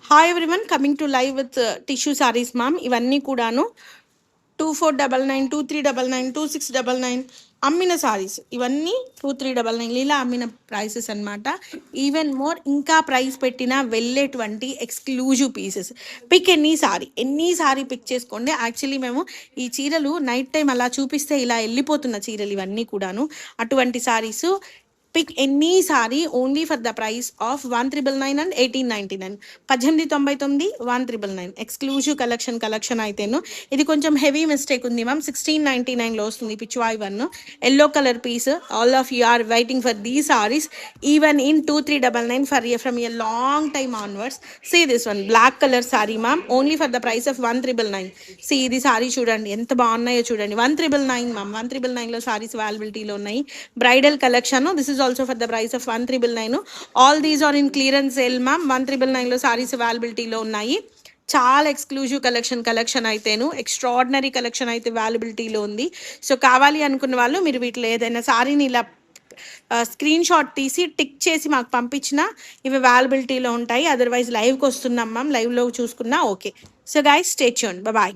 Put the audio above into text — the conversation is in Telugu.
Hi everyone, coming to live with tissue saris ma'am. ఇవన్నీ కూడాను 2499, 2399, 2699 అమ్మిన సారీస్. ఇవన్నీ 2399 ఇలా అమ్మిన ప్రైసెస్ అనమాట. ఈవెన్ మోర్ ఇంకా ప్రైస్ పెట్టినా వెళ్ళేటువంటి ఎక్స్క్లూజివ్ పీసెస్. పిక్ ఎన్ని సారీ పిక్ చేసుకోండి. యాక్చువల్లీ మేము ఈ చీరలు నైట్ టైం అలా చూపిస్తే ఇలా వెళ్ళిపోతున్న చీరలు ఇవన్నీ కూడాను. అటువంటి saris pick any sari only for the price of 1399 and 1899. 1899, 1399 exclusive collection అయితేను. ఇది కొంచెం హెవీ మిస్టేక్ ఉంది మ్యామ్. 1699లో వస్తుంది Pichwai one yellow colour piece. All of you are waiting for the saris even in 2399 for from a long time onwards. See this one black colour sari ma'am, only for the price of 1999. See ఇది సారీ చూడండి ఎంత బాగున్నాయో చూడండి. 1999 మ్యామ్. 1999లో సారీస్ అవైలబిలిటీలో ఉన్నాయి. Bridal collection. This is also for the price of 1999. All these are in clearance sale ma'am. 1999లో సారీస్ అవైలబిలిటీలో ఉన్నాయి. చాలా ఎక్స్క్లూజివ్ కలెక్షన్ అయితేను ఎక్స్ట్రాడినరీ కలెక్షన్ అయితే అవైలబిలిటీలో ఉంది. సో కావాలి అనుకున్న వాళ్ళు మీరు వీటిలో ఏదైనా సారీని ఇలా స్క్రీన్ షాట్ తీసి టిక్ చేసి మాకు పంపించినా ఇవి అవైలబిలిటీలో ఉంటాయి. అదర్వైజ్ లైవ్కి వస్తున్నాం మ్యామ్, లైవ్లో చూసుకున్నా okay. So guys stay tuned, bye.